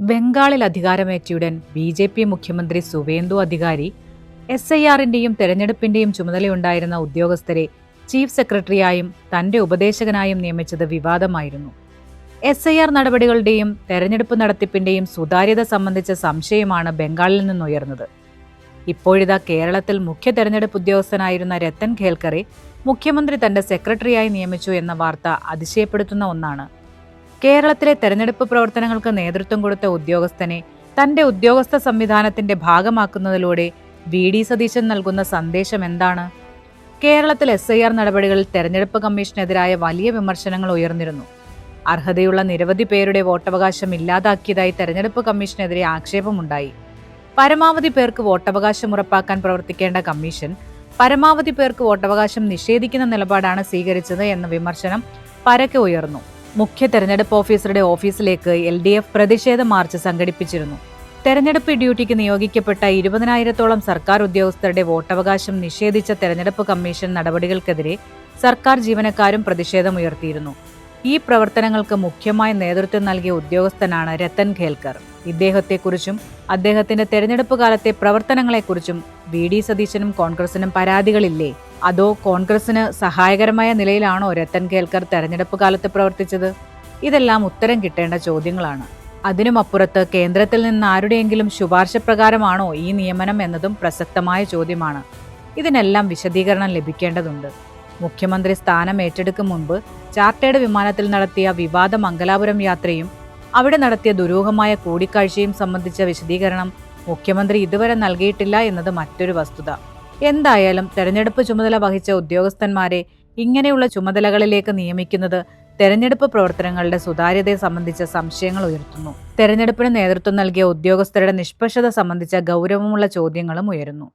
ബംഗാളിൽ അധികാരമേറ്റയുടൻ ബി.ജെ.പി. മുഖ്യമന്ത്രി സുവേന്ദു അധികാരി എസ്.ഐ.ആറിന്റെയും തെരഞ്ഞെടുപ്പിന്റെയും ചുമതലയുണ്ടായിരുന്ന ഉദ്യോഗസ്ഥരെ ചീഫ് സെക്രട്ടറിയായും തന്റെ ഉപദേശകനായും നിയമിച്ചത് വിവാദമായിരുന്നു. എസ്.ഐ.ആർ നടപടികളുടെയും തെരഞ്ഞെടുപ്പ് നടത്തിപ്പിന്റെയും സുതാര്യത സംബന്ധിച്ച സംശയമാണ് ബംഗാളിൽ നിന്നുയർന്നത്. ഇപ്പോഴിതാ കേരളത്തിൽ മുഖ്യ തെരഞ്ഞെടുപ്പ് ഉദ്യോഗസ്ഥനായിരുന്ന രത്തൻ ഖേൽക്കറെ മുഖ്യമന്ത്രി തന്റെ സെക്രട്ടറിയായി നിയമിച്ചു എന്ന വാർത്ത അതിശയപ്പെടുത്തുന്ന ഒന്നാണ്. കേരളത്തിലെ തെരഞ്ഞെടുപ്പ് പ്രവർത്തനങ്ങൾക്ക് നേതൃത്വം കൊടുത്ത ഉദ്യോഗസ്ഥനെ തന്റെ ഉദ്യോഗസ്ഥ സംവിധാനത്തിന്റെ ഭാഗമാക്കുന്നതിലൂടെ വി.ഡി. സതീശൻ നൽകുന്ന സന്ദേശം എന്താണ്? കേരളത്തിൽ എസ്.ഐ.ആർ നടപടികളിൽ തെരഞ്ഞെടുപ്പ് കമ്മീഷനെതിരായ വലിയ വിമർശനങ്ങൾ ഉയർന്നിരുന്നു. അർഹതയുള്ള നിരവധി പേരുടെ വോട്ടവകാശം ഇല്ലാതാക്കിയതായി തെരഞ്ഞെടുപ്പ് കമ്മീഷനെതിരെ ആക്ഷേപമുണ്ടായി. പരമാവധി പേർക്ക് വോട്ടവകാശം ഉറപ്പാക്കാൻ പ്രവർത്തിക്കേണ്ട കമ്മീഷൻ പരമാവധി പേർക്ക് വോട്ടവകാശം നിഷേധിക്കുന്ന നിലപാടാണ് സ്വീകരിച്ചത് എന്ന വിമർശനം പരക്കെ ഉയർന്നു. മുഖ്യ തെരഞ്ഞെടുപ്പ് ഓഫീസറുടെ ഓഫീസിലേക്ക് LDF പ്രതിഷേധ മാർച്ച് സംഘടിപ്പിച്ചിരുന്നു. തെരഞ്ഞെടുപ്പ് ഡ്യൂട്ടിക്ക് നിയോഗിക്കപ്പെട്ട 20,000-ഓളം സർക്കാർ ഉദ്യോഗസ്ഥരുടെ വോട്ടവകാശം നിഷേധിച്ച തെരഞ്ഞെടുപ്പ് കമ്മീഷൻ നടപടികൾക്കെതിരെ സർക്കാർ ജീവനക്കാരും പ്രതിഷേധമുയർത്തിയിരുന്നു. ഈ പ്രവർത്തനങ്ങൾക്ക് മുഖ്യമായ നേതൃത്വം നൽകിയ ഉദ്യോഗസ്ഥനാണ് രത്തൻ ഖേൽക്കർ. ഇദ്ദേഹത്തെക്കുറിച്ചും അദ്ദേഹത്തിന്റെ തെരഞ്ഞെടുപ്പ് കാലത്തെ പ്രവർത്തനങ്ങളെക്കുറിച്ചും വി.ഡി. സതീശനും കോൺഗ്രസിനും പരാതികളില്ലേ? അതോ കോൺഗ്രസിന് സഹായകരമായ നിലയിലാണോ രത്തൻ ഖേൽക്കർ തെരഞ്ഞെടുപ്പ് കാലത്ത് പ്രവർത്തിച്ചത്? ഇതെല്ലാം ഉത്തരം കിട്ടേണ്ട ചോദ്യങ്ങളാണ്. അതിനുമപ്പുറത്ത് കേന്ദ്രത്തിൽ നിന്ന് ആരുടെയെങ്കിലും ശുപാർശ പ്രകാരമാണോ ഈ നിയമനം എന്നതും പ്രസക്തമായ ചോദ്യമാണ്. ഇതിനെല്ലാം വിശദീകരണം ലഭിക്കേണ്ടതുണ്ട്. മുഖ്യമന്ത്രി സ്ഥാനം ഏറ്റെടുക്കും മുൻപ് ചാർട്ടേഡ് വിമാനത്തിൽ നടത്തിയ വിവാദ മംഗലാപുരം യാത്രയും അവിടെ നടത്തിയ ദുരൂഹമായ കൂടിക്കാഴ്ചയും സംബന്ധിച്ച വിശദീകരണം മുഖ്യമന്ത്രി ഇതുവരെ നൽകിയിട്ടില്ല എന്നത് മറ്റൊരു വസ്തുത. എന്തായാലും തെരഞ്ഞെടുപ്പ് ചുമതല വഹിച്ച ഉദ്യോഗസ്ഥന്മാരെ ഇങ്ങനെയുള്ള ചുമതലകളിലേക്ക് നിയമിക്കുന്നത് തെരഞ്ഞെടുപ്പ് പ്രവർത്തനങ്ങളുടെ സുതാര്യതയെ സംബന്ധിച്ച സംശയങ്ങൾ ഉയർത്തുന്നു. തെരഞ്ഞെടുപ്പിന് നേതൃത്വം നൽകിയ ഉദ്യോഗസ്ഥരുടെ നിഷ്പക്ഷത സംബന്ധിച്ച ഗൗരവമുള്ള ചോദ്യങ്ങളും ഉയരുന്നു.